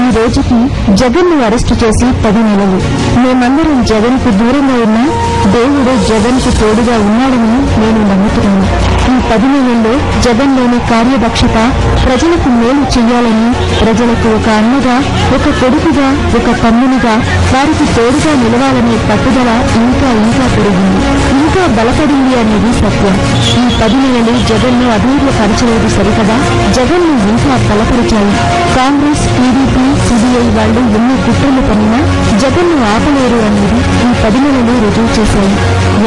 ఈ రోజుకి జగన్ ను అరెస్టు చేసి 10 నెలలు. మేమందరం జగన్ కు దూరంగా ఉన్నా దేవుడు జగన్ కు తోడుగా ఉన్నాడని నేను నమ్ముతున్నాను. ఈ 10 నెలల్లో జగన్ లోని కార్యదక్షత ప్రజలకు మేలు చెయ్యాలని, ప్రజలకు ఒక అన్నగా, ఒక కొడుకుగా, ఒక తమ్మునిగా, వారికి తోడుగా నిలవాలనే పట్టుదల ఇంకా ఇంకా పెరిగింది, ఇంకా బలపడింది అనేది సత్యం. ఈ 10 నెలలు జగన్ ను అధైర్యపరచలేదు సరికదా, జగన్ ను ఇంకా బలపరిచాయి. కాంగ్రెస్, టీడీపీ, సిబిఐ వాళ్లు ఎన్ని కుట్రలు పనినా జగన్ ను ఆపలేరు అనేది ఈ 10 నెలలు రుజువు చేశాయి.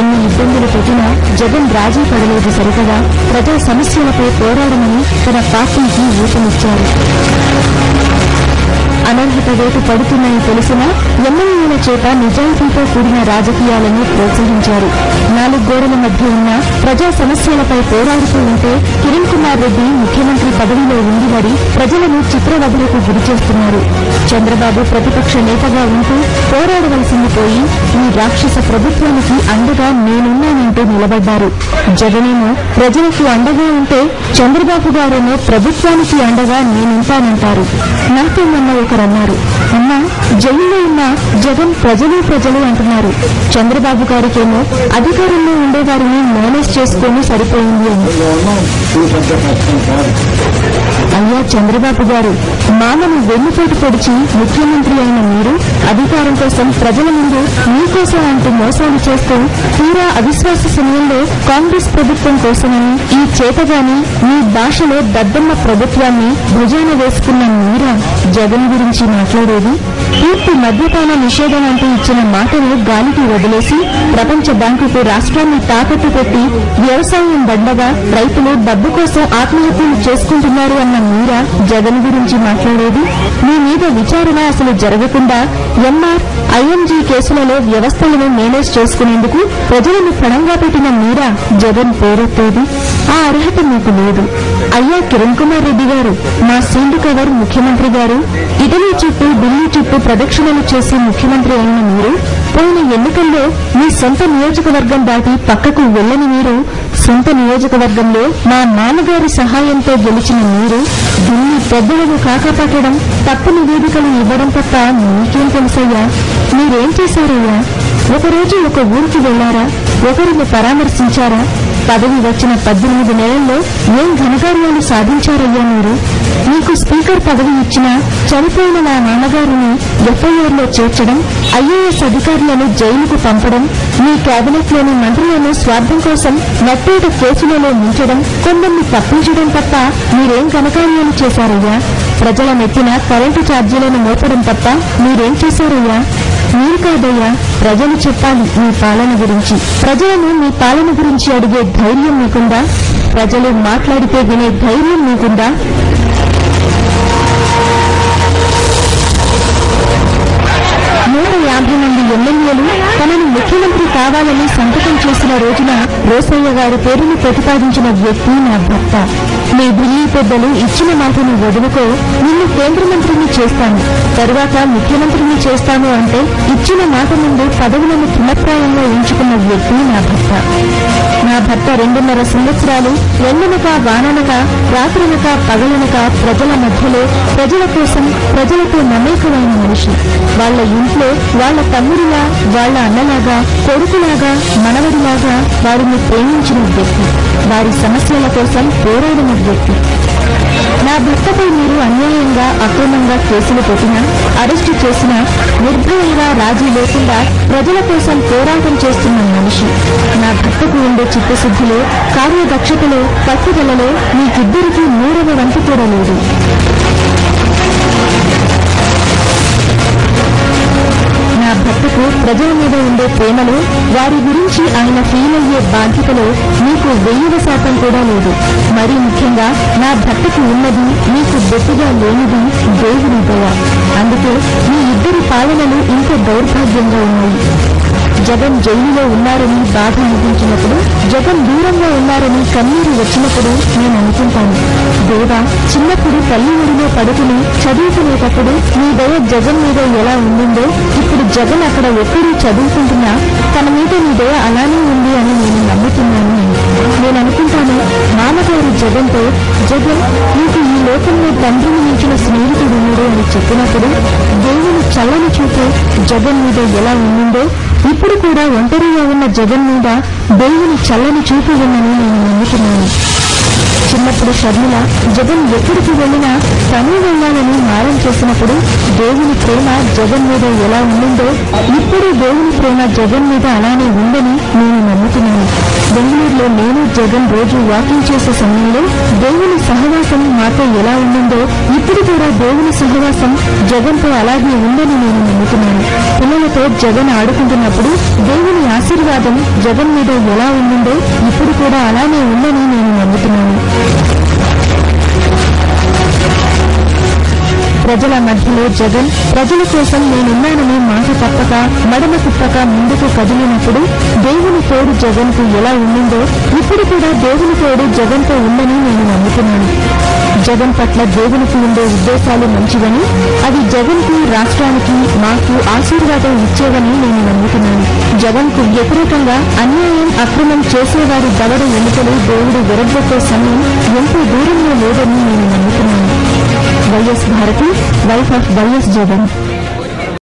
ఎన్ని ఇబ్బందులు పెట్టినా జగన్ రాజీ పడలేదు సరికదా, ప్రజా సమస్యలపై పోరాడమని తన పార్టీకి ఊపినిచ్చారు. అనర్హత వేటు పడుతున్నాయని తెలిసినా ఎమ్మెల్యేల చేత నిజాయితీతో కూడిన రాజకీయాలను ప్రోత్సహించారు. 4 గోడల మధ్య ఉన్న ప్రజా సమస్యలపై పోరాడుతూ ఉంటే కిరణ్ కుమార్ రెడ్డి ముఖ్యమంత్రి పదవిలో ఉండి మరి ప్రజలను చిత్రవధలకు గురిచేస్తున్నారు. చంద్రబాబు ప్రతిపక్ష నేతగా ఉంటూ పోరాడవలసింది పోయి ఈ రాక్షస ప్రభుత్వానికి అండగా నేనున్నానంటూ నిలబడ్డారు. జగనేమో ప్రజలకు అండగా ఉంటే చంద్రబాబు గారేమో ప్రభుత్వానికి అండగా నేనుంటానంటారు. నాతో మొన్న ఒకరన్నారు, అమ్మా జైల్లో ఉన్న జగన్ ప్రజలు అంటున్నారు, చంద్రబాబు గారికేమో అధికారంలో ఉండేవారిని మేనేజ్ చేసుకుని సరిపోయింది అని. అయ్యా చంద్రబాబు గారు, మామను వెన్నుపోటు పొడిచి ముఖ్యమంత్రి అయిన మీరు అధికారం కోసం ప్రజల ముందు మీకోసం అంటూ మోసాలు చేస్తూ తీరా అవిశ్వాస సమయంలో కాంగ్రెస్ ప్రభుత్వం కోసమని ఈ చేతగాని మీ భాషలో దద్దమ్మ ప్రభుత్వాన్ని భుజాన వేసుకున్న మీరా జగన్ గురించి మాట్లాడేది? పూర్తి మద్యపాన నిషేధం అంటూ ఇచ్చిన మాటను గాలికి వదిలేసి ప్రపంచ బ్యాంకుకు రాష్ట్రాన్ని తాకట్టు పెట్టి వ్యవసాయం దండగా రైతులు డబ్బు కోసం ఆత్మహత్యలు చేసుకుంటున్నారు అన్న మీరా జగన్ గురించి మాట్లాడేది? మీ మీద విచారణ అసలు జరగకుండా ఎంఆర్, ఐఎంజీ కేసులలో వ్యవస్థలను మేనేజ్ చేసుకునేందుకు ప్రజలను పణంగా పెట్టిన మీరా జగన్ పేరెత్తేది? ఆ అర్హత మీకు లేదు. అయ్యా కిరణ్ కుమార్ రెడ్డి గారు, మా సీల్డ్ కవర్ ముఖ్యమంత్రి గారు, ఇటలీ చుట్టూ ఢిల్లీ చుట్టూ ప్రదక్షిణలు చేసి ముఖ్యమంత్రి అయిన మీరు పోయిన ఎన్నికల్లో మీ సొంత నియోజకవర్గం దాటి పక్కకు వెళ్లని మీరు, సొంత నియోజకవర్గంలో మా నాన్నగారి సహాయంతో గెలిచిన మీరు ఢిల్లీ పెద్దలను కాకపట్టడం, తప్పు నివేదికలు ఇవ్వడం తప్ప మీకేం తెలుసయ్యా? మీరేం చేశారయ్యా? ఒకరోజు ఒక ఊరికి వెళ్లారా? ఒకరిని పరామర్శించారా? పదవి వచ్చిన 18 నెలల్లో ఏం ఘనకార్యాలు సాధించారయ్యా మీరు? మీకు స్పీకర్ పదవి ఇచ్చినా చనిపోయిన నా నాన్నగారిని ఎఫ్ఐఆర్లో చేర్చడం, ఐఏఎస్ అధికారులను జైలుకు పంపడం, మీ కేబినెట్లోని మంత్రులను స్వార్థం కోసం నట్టేట కేసులలో ముంచడం, కొందరిని తప్పించడం తప్ప మీరేం ఘనకార్యాలు చేశారయ్యా? ప్రజల నెత్తిన కరెంటు ఛార్జీలను మోపడం తప్ప మీరేం చేశారయ్యా? మీరు కాదయ్యా, ప్రజలు చెప్పాలి మీ పాలన గురించి. ప్రజలను మీ పాలన గురించి అడిగే ధైర్యం మీకుందా? ప్రజలు మాట్లాడితే వినే ధైర్యం మీకుందా? 150 మంది ఎమ్మెల్యేలు తనను ముఖ్యమంత్రి కావాలని సంతకం చేసిన రోజున రోసయ్య గారి పేరును ప్రతిపాదించిన వ్యక్తి నా భర్త. మీ ఢిల్లీ పెద్దలు ఇచ్చిన మాటను వదులుకో, నిన్ను కేంద్ర మంత్రిని చేస్తాను, తరువాత ముఖ్యమంత్రిని చేస్తాను అంటే ఇచ్చిన మాట ముందు పదవులను తృణప్రాయంగా ఎంచుకున్న వ్యక్తి నా భర్త. నా భర్త 2.5 సంవత్సరాలు ఎండనక వాననక రాత్రనక పగలనక ప్రజల మధ్యలో ప్రజల కోసం ప్రజలతో మమేకమైన మనిషి. వాళ్ల ఇంట్లో వాళ్ల తమ్ముడిలా, వాళ్ల అన్నలాగా, కొడుకులాగా, మనవడిలాగా వారిని ప్రేమించిన వ్యక్తి, వారి సమస్యల కోసం పోరాడిన వ్యక్తి. నా భర్తపై మీరు అన్యాయంగా అక్రమంగా కేసులు పెట్టినా, అరెస్టు చేసినా నిర్భయంగా రాజీ లేకుండా ప్రజల కోసం పోరాటం చేస్తున్న మనిషి. నా భర్తకు ఉండే చిత్తశుద్ధిలో, కార్యదక్షతలో, పట్టుదలలో మీకిద్దరికీ 3వ వంతు కూడా లేదు. నా భర్తకు ప్రజల మీద ఉండే ప్రేమలో, వారి గురించి ఆయన ఫీల్ అయ్యే బాధ్యతలో మీకు 1000% కూడా లేదు. మరీ ముఖ్యంగా నా భర్తకు ఉన్నది మీకు బొత్తుగా లేనిది దేవుని దయ. అందుకే మీ ఇద్దరి పాలనలు ఇంత దౌర్భాగ్యంగా ఉన్నాయి. జగన్ జైలులో ఉన్నారని బాధ అనిపించినప్పుడు, జగన్ దూరంగా ఉన్నారని కన్నీరు వచ్చినప్పుడు నేను అనుకుంటాను, దేవా, చిన్నప్పుడు తల్లి ఒడిలో పడుకుని చదువుకునేటప్పుడు నీ దయ జగన్ మీద ఎలా ఉండిందో, ఇప్పుడు జగన్ అక్కడ ఒక్కడూ చదువుకుంటున్నా తన మీద నీ దయ అలానే ఉంది అని నేను నమ్ముతున్నాను. నేను అనుకుంటాను, మామగారు జగన్తో, జగన్ నీకు ఈ లోకంలో తండ్రిని మించిన స్నేహితుడు ఉన్నాడు అని. అని చెప్పినప్పుడు దేవుని చల్లని చూపు జగన్ మీద ఎలా ఉండిందో ఇప్పుడు కూడా ఒంటరిగా ఉన్న జగన్ మీద దేవుని చల్లని చూపు ఉందని నేను నమ్ముతున్నాను. చిన్నప్పుడు షర్మిల జగన్ ఎక్కడికి వెళ్లినా తనే వెళ్లాలని మారం చేసినప్పుడు దేవుని ప్రేమ జగన్ మీద ఎలా ఉండిందో ఇప్పుడు దేవుని ప్రేమ జగన్ మీద అలానే ఉందని నేను నమ్ముతున్నాను. బెంగళూరులో నేను జగన్ రోజు వాకింగ్ చేసే సమయంలో దేవుని సహవాసం మాతో ఎలా ఉండిందో ఇప్పుడు కూడా దేవుని సహవాసం జగన్తో అలాగే ఉందని నేను నమ్ముతున్నాను. పిల్లలతో జగన్ ఆడుకుంటున్నప్పుడు దేవుని ఆశీర్వాదం జగన్ మీద ఎలా ఉండిందో ఇప్పుడు కూడా అలానే ఉందని నేను నమ్ముతున్నాను. ప్రజల మధ్యలో జగన్ ప్రజల కోసం నేనున్నానని మాట తప్పక మడమ తిప్పక ముందుకు కదిలినప్పుడు దేవుని తోడు జగన్ కు ఎలా ఉండిందో ఇప్పుడు కూడా దేవుని తోడు జగన్ తో ఉందని నేను నమ్ముతున్నాను. జగన్ పట్ల దేవునికి ఉండే ఉద్దేశాలు మంచివని అవి జగన్ కు రాష్ట్రానికి మాకు ఆశీర్వాదం ఇచ్చేవని నేను నమ్ముతున్నాను. జగన్ కు వ్యతిరేకంగా అన్యాయం అక్రమం చేసేవారి దవడ ఎన్నికలు దేవుడు విరగొట్టే సమయం ఎంతో దూరంలో లేదని నేను నమ్ముతున్నాను. YS Bharathi, wife of YS Jagan.